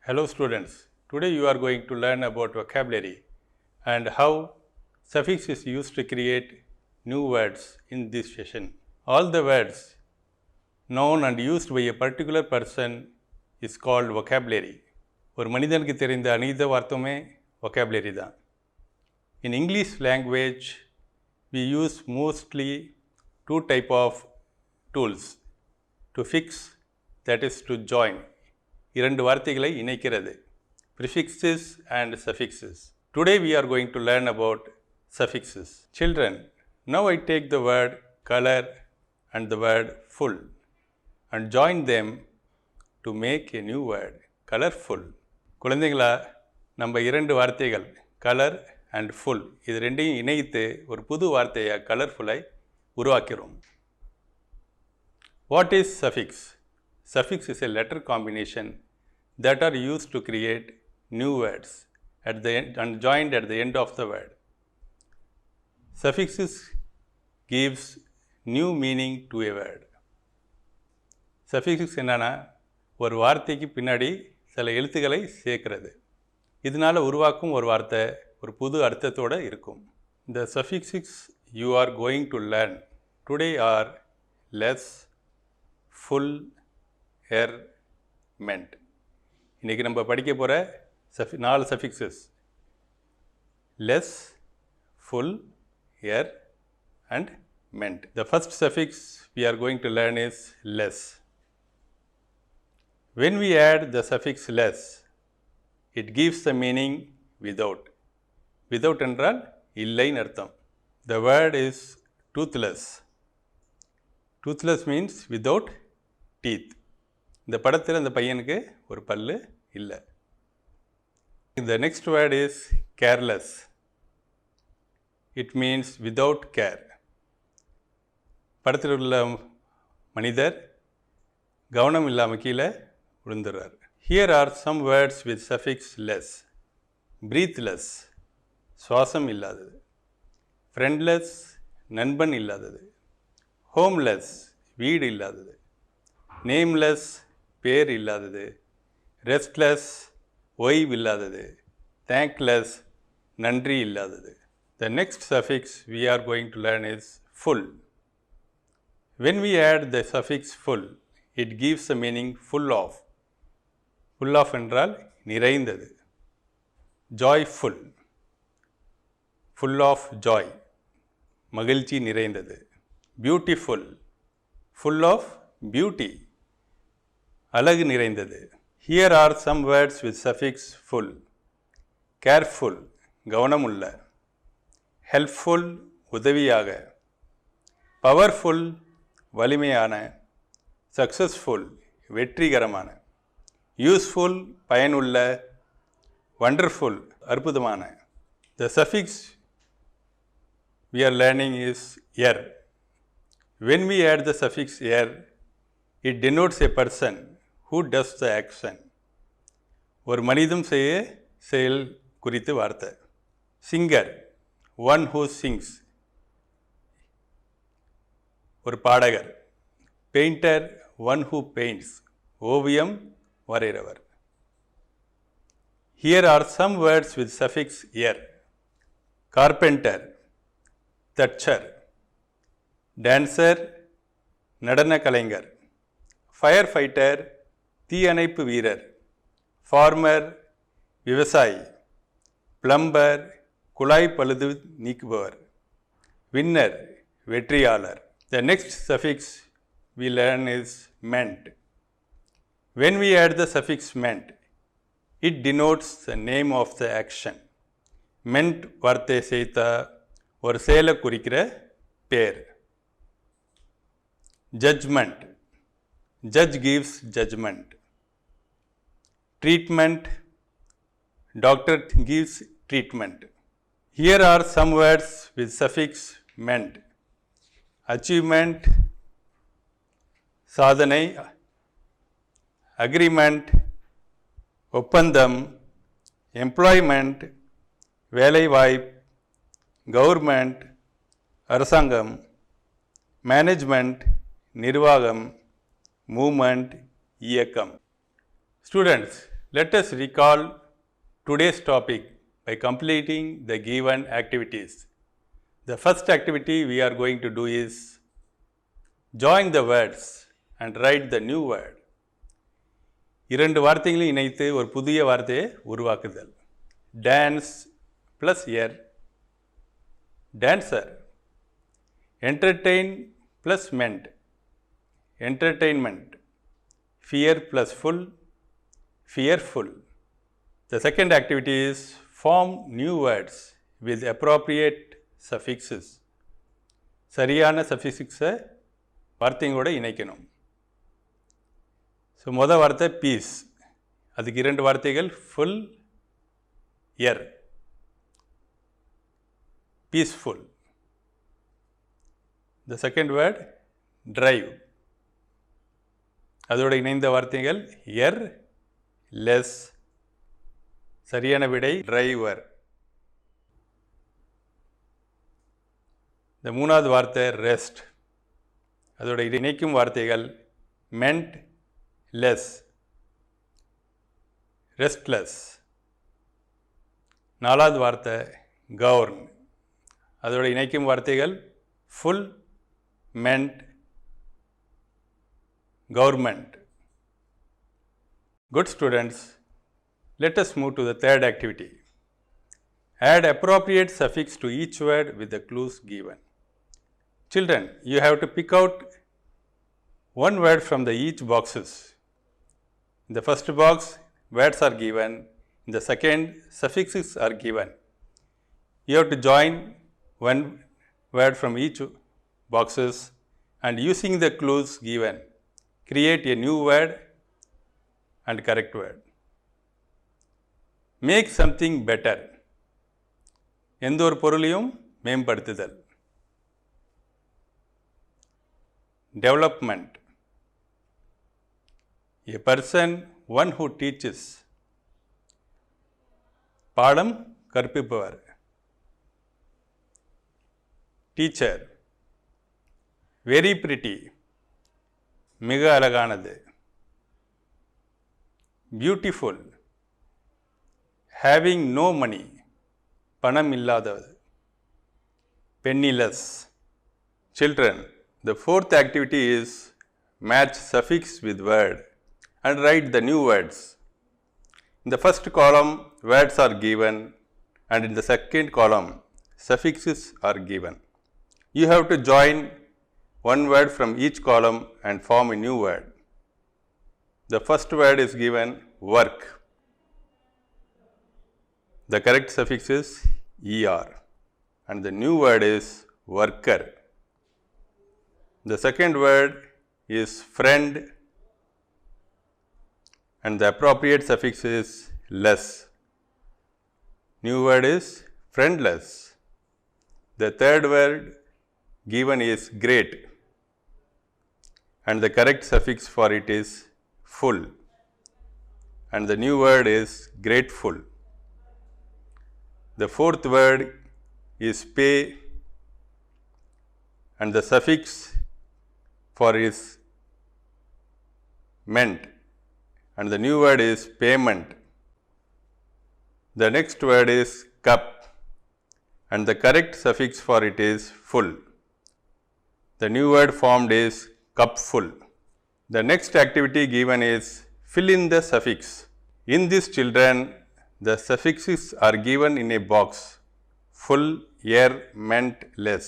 Hello students, today you are going to learn about vocabulary and how suffix is used to create new words in this session. All the words known and used by a particular person is called vocabulary. ஒரு மனிதனுக்கு தெரிந்த அனைத்து வார்த்தையுமே vocabulary தான். In English language, we use mostly two type of tools to fix, that is to join. இரண்டு வார்த்தைகளை இணைக்கிறது, prefixes and suffixes. Today we are going to learn about suffixes. Children, now I take the word color and the word full and join them to make a new word, colorful. குழந்தைகளா, நம்ம இரண்டு வார்த்தைகள் colour and full இது ரெண்டையும் இணைத்து ஒரு புது வார்த்தையை கலர்ஃபுல்லாய் உருவாக்கிறோம். What is suffix? Suffix is a letter combination that are used to create new words at the end and joined at the end of the word. Suffixes gives new meaning to a word. Suffixes என்னன்னா ஒரு வார்த்தைக்கு பின்னாடி சில எழுத்துக்களை சேர்க்கிறது. இதனால் உருவாக்கும் ஒரு வார்த்தை ஒரு புது அர்த்தத்தோடு இருக்கும். The suffixes you are going to learn today are less, full, er, meant. இன்றைக்கி நம்ம படிக்க போகிற நாலு suffixes less, full, er and meant. The first suffix we are going to learn is less. When we add the suffix less, it gives the meaning without. Without என்றால் இல்லைன்னு அர்த்தம். The word is toothless. Toothless means without teeth. இந்த படத்தில் அந்த பையனுக்கு ஒரு பல்லு இல்லை. The next word is careless. It means without care. படத்தில் உள்ள மனிதர் கவனம் இல்லாமல் கீழே விழுந்துடுறார். Here are some words with suffix less. Breathless, சுவாசம் இல்லாதது. Friendless, நண்பன் இல்லாதது. Homeless, வீடு இல்லாதது. Nameless, பேர் இல்லாதது. Restless, ஓய்வு இல்லாதது. Thankless, நன்றி இல்லாதது. The next suffix we are going to learn is full. When we add the suffix full, it gives the meaning full of. Full of என்றால் நிறைந்தது. Joyful, full of joy, மகிழ்ச்சி நிறைந்தது. Beautiful, full of beauty, அழகு நிறைந்தது. Here are some words with suffix full. Careful, கவனமுள்ள. Helpful, உதவியாக. Powerful, வலிமையான. Successful, வெற்றிகரமான. Useful, பயனுள்ள. Wonderful, அற்புதமான. The suffix we are learning is er. When we add the suffix er, it denotes a person who does the action. ஒரு மனிதம் செய்ய செயல் குறித்து வார்த்தை. Singer, one who sings, ஒரு பாடகர். Painter, one who paints, ஓவியம் வரைகிறவர். Here are some words with suffix er. Carpenter, thatcher. Dancer, நடன கலைஞர். Firefighter, தீயணைப்பு வீரர். Farmer, விவசாயி. Plumber, குழாய் பழுது நீக்குபவர். Winner, வெற்றியாளர். The next suffix we learn is meant. When we add the suffix meant, it denotes the name of the action. Meant வார்த்தை சேர்த்தா ஒரு செயலை குறிக்கிற பேர். Judgment, judge gives judgment. Treatment, doctor gives treatment. Here are some words with suffix meant. Achievement, சாதனை. Agreement, ஒப்பந்தம். Employment, வேலைவாய்ப்பு. Government, அரசாங்கம். Management, நிர்வாகம். Movement, இயக்கம். Students, Let us recall today's topic by completing the given activities. The first activity we are going to do is join the words and write the new word. இரண்டு வார்த்தைகளை இணைத்து ஒரு புதிய வார்த்தையை உருவாக்குதல். Dance plus er dancer. Entertain plus ment entertainment. Fear plus full, fearful. The second activity is form new words with appropriate suffixes. சரியான சஃபிக்ஸை வார்த்தைங்களோட இணைக்கணும். So மொதல் வார்த்தை பீஸ், அதுக்கு இரண்டு வார்த்தைகள் full uh, peaceful. The second word drive, அதோடு இணைந்த வார்த்தைகள் எர், less. சரியான விடை டிரைவர். இந்த மூணாவது வார்த்தை ரெஸ்ட், அதோட இணைக்கும் வார்த்தைகள் மென்ட், லெஸ், ரெஸ்ட்லெஸ். நாலாவது வார்த்தை கவர்ன், அதோட இணைக்கும் வார்த்தைகள் full, மென்ட், government. Good students, let us move to the third activity. Add appropriate suffix to each word with the clues given. Children, you have to pick out one word from the each boxes. In the first box, words are given. In the second, suffixes are given. You have to join one word from each boxes and using the clues given, create a new word and correct word. Make something better. எந்த ஒரு பொருளையும் மேம்படுத்துதல். Development. A person, one who teaches. பாடம் கற்பிப்பவர். Teacher. Very pretty. மிக அழகானது. Beautiful. Having no money, பணம் இல்லாதது. Penniless. Children, the fourth activity is match suffix with word and write the new words. In the first column, words are given, and in the second column, suffixes are given. You have to join one word from each column and form a new word. The first word is given work. The correct suffix is er, and the new word is worker. The second word is friend, and the appropriate suffix is less. New word is friendless. The third word given is great, and the correct suffix for it is full, and the new word is grateful. The fourth word is pay, and the suffix for is meant, and the new word is payment. The next word is cup, and the correct suffix for it is full. The new word formed is cupful. The next activity given is fill in the suffix. In this, children, the suffixes are given in a box: full, er, meant, less.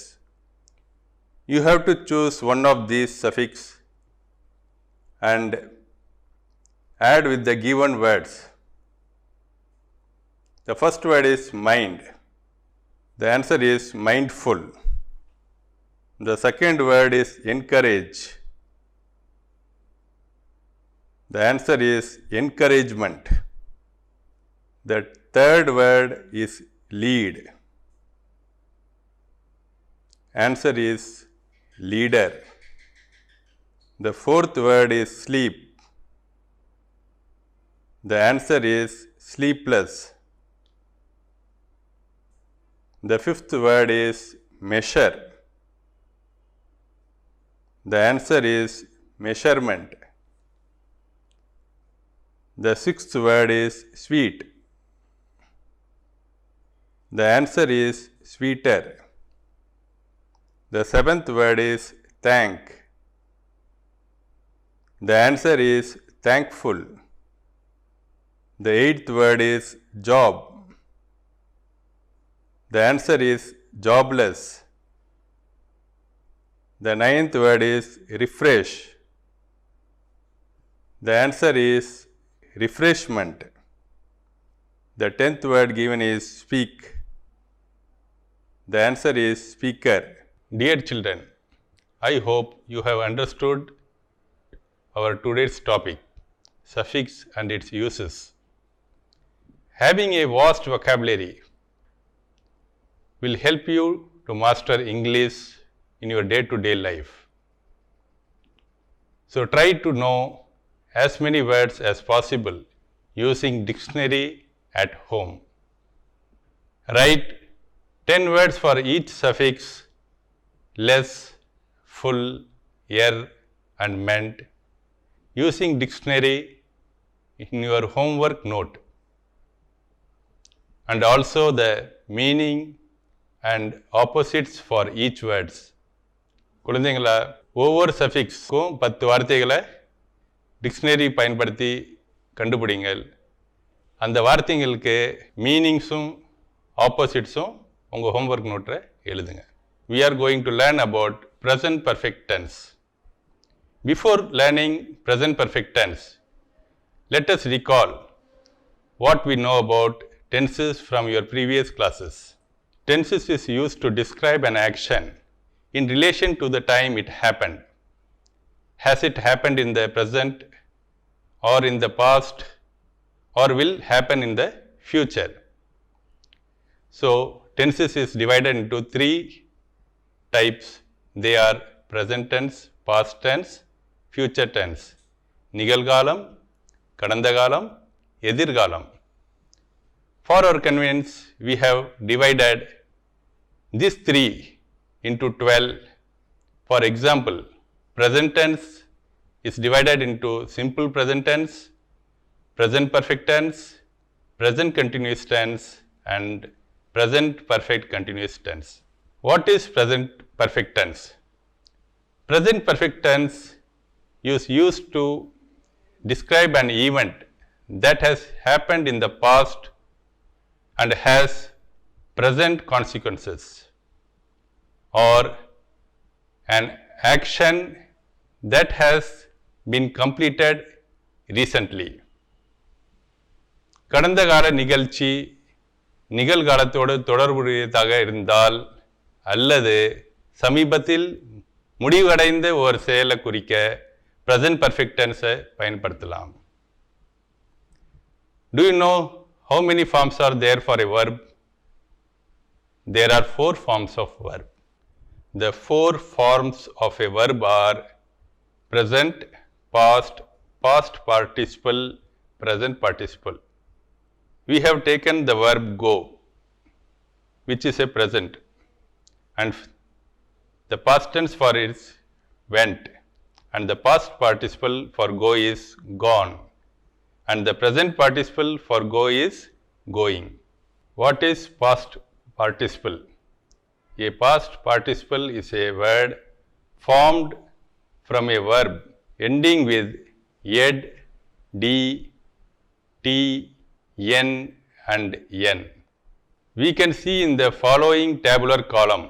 You have to choose one of these suffix and add with the given words. The first word is mind. The answer is mindful. The second word is encourage. The answer is encouragement. The third word is lead. Answer is leader. The fourth word is sleep. The answer is sleepless. The fifth word is measure. The answer is measurement. The sixth word is sweet. The answer is sweeter. The seventh word is thank. The answer is thankful. The eighth word is job. The answer is jobless. The ninth word is refresh. The answer is refreshment. The 10th word given is speak. The answer is speaker. Dear children, I hope you have understood our today's topic, suffix and its uses. Having a vast vocabulary will help you to master English in your day-to-day life. So try to know as many words as possible using dictionary at home. Write 10 words for each suffix less, full, er and meant using dictionary in your homework note, and also the meaning and opposites for each words. குழந்தைங்களா ஒவ்வொரு சஃபிக்ஸ்க்கும் 10 வார்த்தைகளை dictionary பயன்படுத்தி கண்டுபிடிங்கள். அந்த வார்த்தைங்களுக்கு மீனிங்ஸும் ஆப்போசிட்ஸும் உங்கள் homework நோட்டில் எழுதுங்க. We are going to learn about present perfect tense. Before learning present perfect tense, let us recall what we know about tenses from your previous classes. Tenses is used to describe an action in relation to the time it happened. Has it happened in the present or in the past or will happen in the future? So, tenses is divided into 3 types. They are present tense, past tense, future tense. நிகழ்காலம், கடந்த காலம், எதிர்காலம். For our convenience, we have divided these 3 into 12. For example, present tense is divided into simple present tense, present perfect tense, present continuous tense, and present perfect continuous tense. What is present perfect tense? Present perfect tense is used to describe an event that has happened in the past and has present consequences, or an action that has been completed recently. கடந்த கால நிகழ்ச்சி நிகழ்காலத்தோடு தொடர்புடையதாக இருந்தால் அல்லது சமீபத்தில் முடிவடைந்த ஒரு செயலை குறிக்க present perfect tense பயன்படுத்தலாம். Do you know how many forms are there for a verb? There are 4 forms of verb. The 4 forms of a verb are present, past, past participle, present participle. We have taken the verb go, which is a present, and the past tense for it is went, and the past participle for go is gone, and the present participle for go is going. What is past participle? A past participle is a word formed from a verb ending with ed, d, t, n and n. We can see in the following tabular column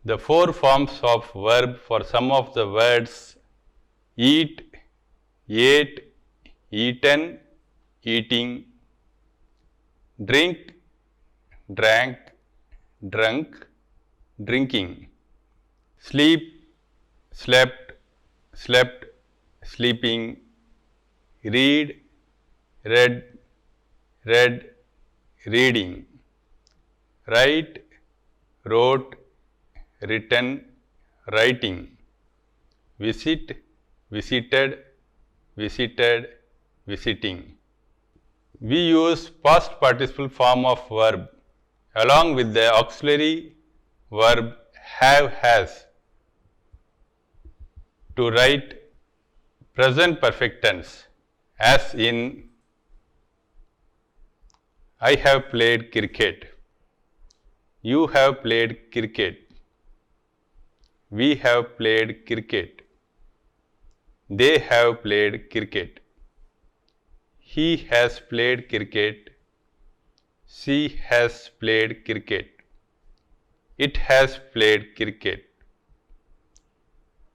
the 4 forms of verb for some of the words eat, ate, eaten, eating, drink, drank, drunk, drinking, sleep, slept, slept, sleeping, read, read, read, reading, write, wrote, written, writing, visit, visited, visited, visiting. We use past participle form of verb along with the auxiliary verb have, has to write present perfect tense. as in I have played cricket, you have played cricket, we have played cricket, they have played cricket, he has played cricket, she has played cricket, it has played cricket.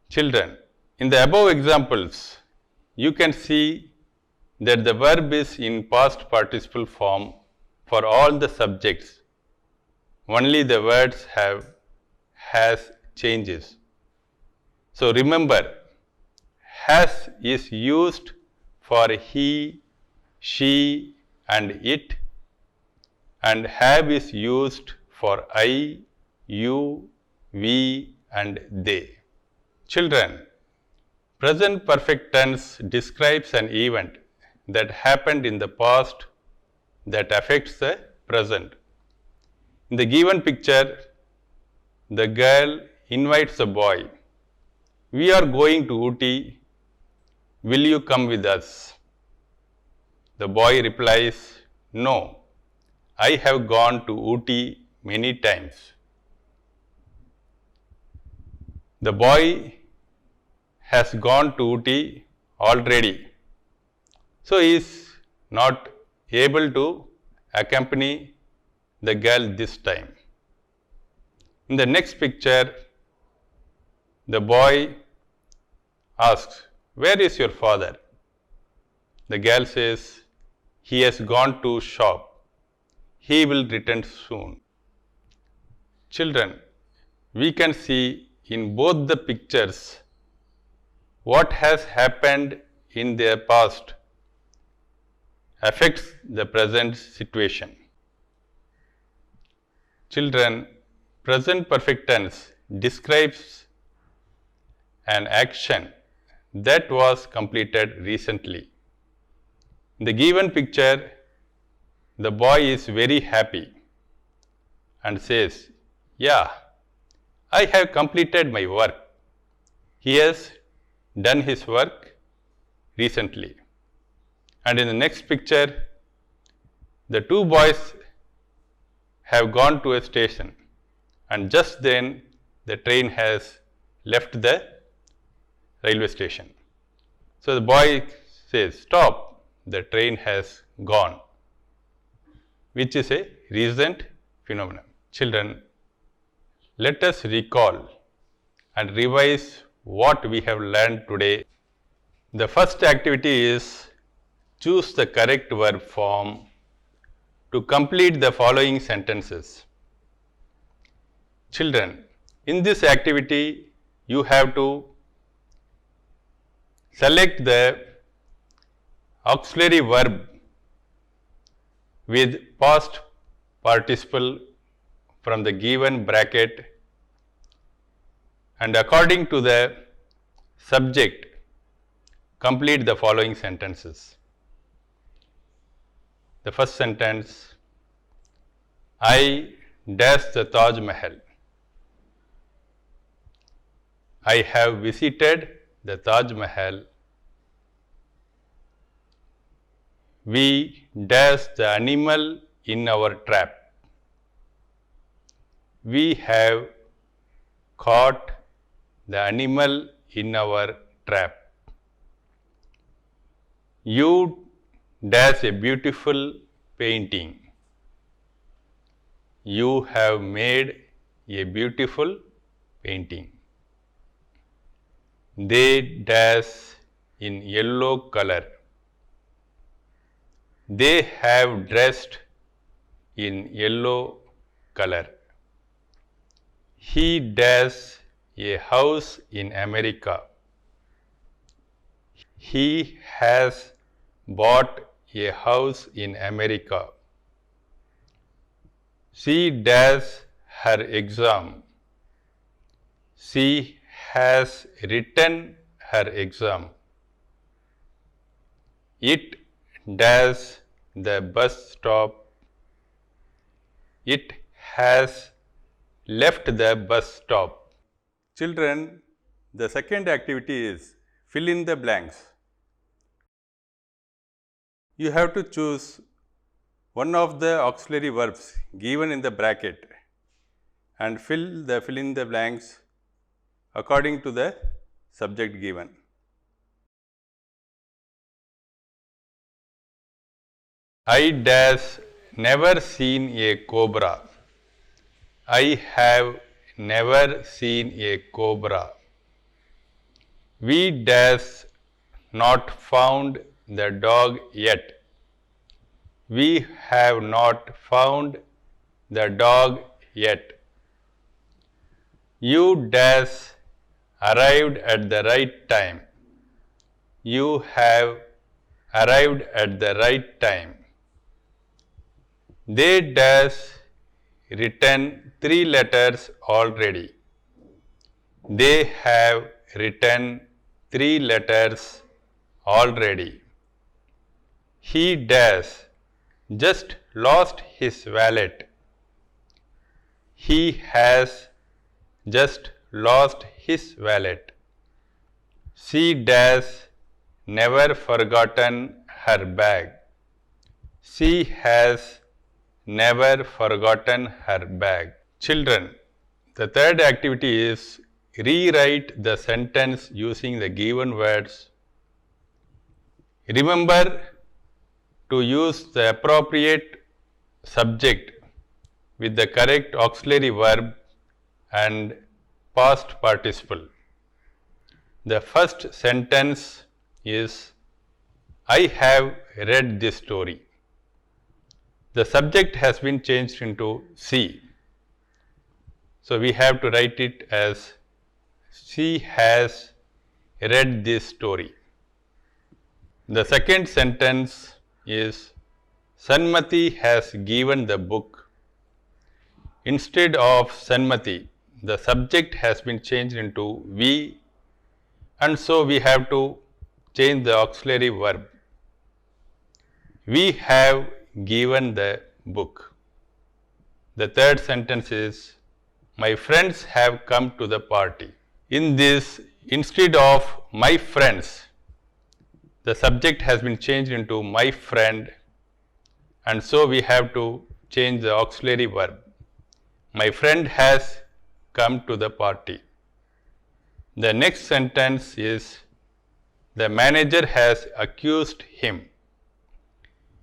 Children, in the above examples, you can see that the verb is in past participle form for all the subjects. Only the words has changes. So remember, has is used for he, she and it, and have is used for I, you, we and they. Children, present perfect tense describes an event that happened in the past that affects the present. In the given picture, the girl invites the boy. We are going to Ooty. Will you come with us? The boy replies, no, I have gone to Ooty many times. The boy has gone to Ooty already, so he is not able to accompany the girl this time. In the next picture, the boy asks, where is your father? The girl says, he has gone to shop. He will return soon. Children, we can see in both the pictures what has happened in their past affects the present situation. Children, present perfect tense describes an action that was completed recently. In the given picture, the boy is very happy and says, yeah, I have completed my work. He has done his work recently. And in the next picture, the two boys have gone to a station, and just then the train has left the railway station. So the boy says, stop, the train has gone, which is a recent phenomenon. Children, let us recall and revise what we have learned today. The first activity is choose the correct verb form to complete the following sentences. Children, in this activity, you have to select the auxiliary verb with past participle from the given bracket, and according to the subject, complete the following sentences. The first sentence, I dash the Taj Mahal. I have visited the Taj Mahal. We dash the animal in our trap. We have caught the animal in our trap. You dash a beautiful painting. You have made a beautiful painting. They dash in yellow color. They have dressed in yellow color. He dash a house in America. He has bought a house in America. She does her exam. She has written her exam. It does the bus stop. It has left the bus stop. Children, the second activity is fill in the blanks. You have to choose one of the auxiliary verbs given in the bracket and fill in the blanks according to the subject given. I dash never seen a cobra. I have never seen a cobra. We dash not found the dog yet. We have not found the dog yet. You dash arrived at the right time. You have arrived at the right time. They dash written 3 letters already. They have written 3 letters already. He dash just lost his wallet. He has just lost his wallet. She dash never forgotten her bag. She has never forgotten her bag. Children, the third activity is rewrite the sentence using the given words. Remember to use the appropriate subject with the correct auxiliary verb and past participle. The first sentence is, I have read this story. The subject has been changed into she. So we have to write it as, she has read this story. The second sentence is, Sanmati has given the book. Instead of Sanmati, the subject has been changed into we, and so we have to change the auxiliary verb. We have given the book. The third sentence is, my friends have come to the party. In this, instead of my friends, the subject has been changed into my friend, and so we have to change the auxiliary verb. My friend has come to the party. The next sentence is, the manager has accused him.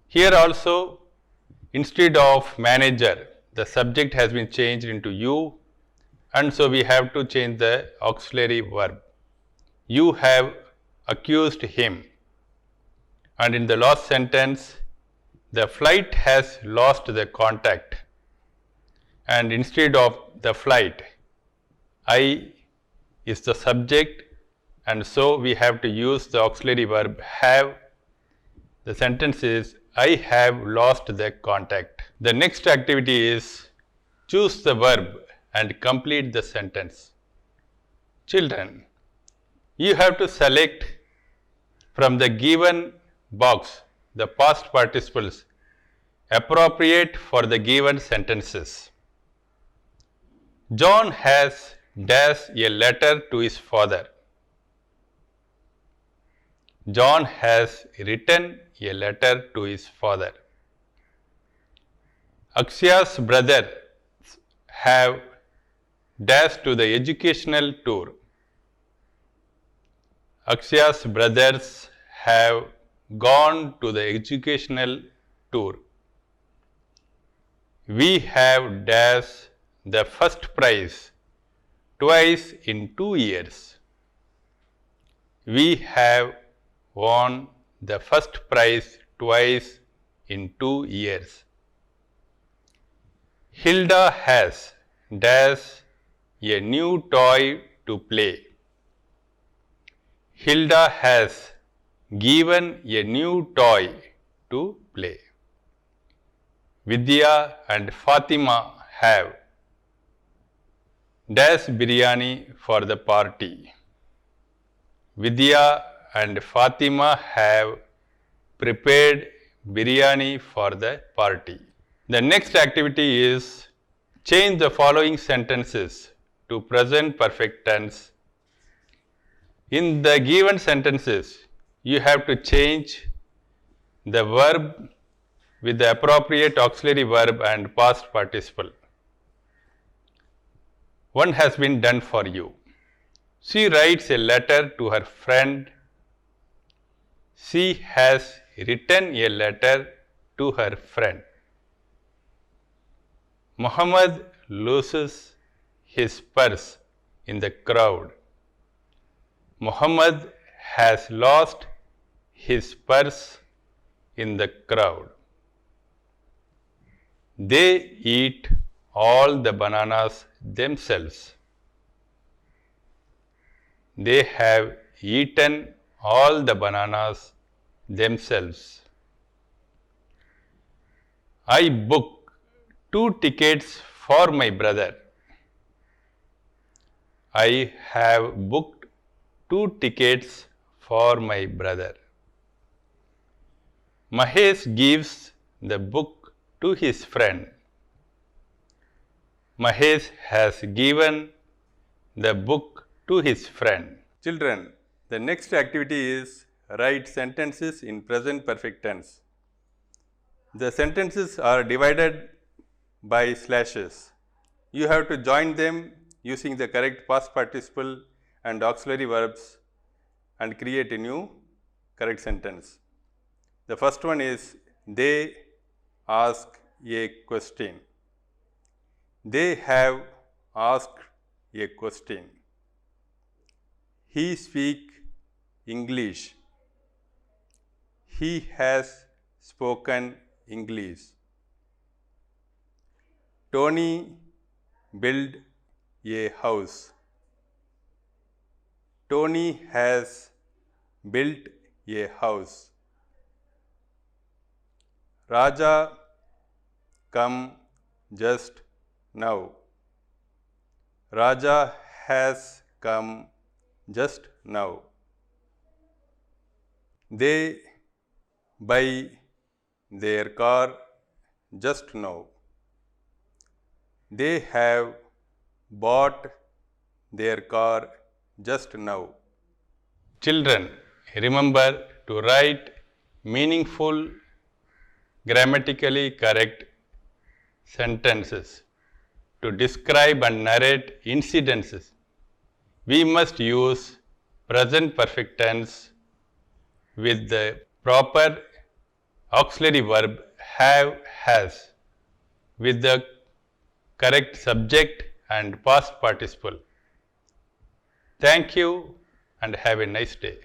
Here also, instead of manager, the subject has been changed into you, and so we have to change the auxiliary verb. You have accused him. And in the last sentence, the flight has lost the contact. And instead of the flight, I is the subject, and so we have to use the auxiliary verb have. The sentence is, I have lost the contact. The next activity is, choose the verb and complete the sentence. Children, you have to select from the given box the past participles appropriate for the given sentences. John has dashed a letter to his father. John has written a letter to his father. Akshaya's brothers have dashed to the educational tour. Akshaya's brothers have gone to the educational tour. We have dashed the first prize twice in 2 years. We have won the first prize twice in 2 years. Hilda has dashed a new toy to play. Hilda has given a new toy to play. Vidya and Fatima have dashed biryani for the party. Vidya and Fatima have prepared biryani for the party. The next activity is, change the following sentences to present perfect tense. In the given sentences, you have to change the verb with the appropriate auxiliary verb and past participle. One has been done for you. She writes a letter to her friend. She has written a letter to her friend. Muhammad loses his purse in the crowd. Muhammad has lost his purse in the crowd. They eat all the bananas themselves. They have eaten all the bananas themselves. I booked 2 tickets for my brother. I have booked 2 tickets for my brother. Mahesh gives the book to his friend. Mahesh has given the book to his friend. Children, the next activity is write sentences in present perfect tense. The sentences are divided by slashes. You have to join them using the correct past participle and auxiliary verbs and create a new correct sentence. The first one is they ask a question. They have asked a question. He speaks English. He has spoken English. Tony built a house. Tony has built a house. Raja come just now. Raja has come just now. They buy their car just now. They have bought their car just now. Children, remember to write meaningful, grammatically correct sentences to describe and narrate incidences. We must use present perfect tense with the proper auxiliary verb have, has, with the correct subject and past participle. Thank you and have a nice day.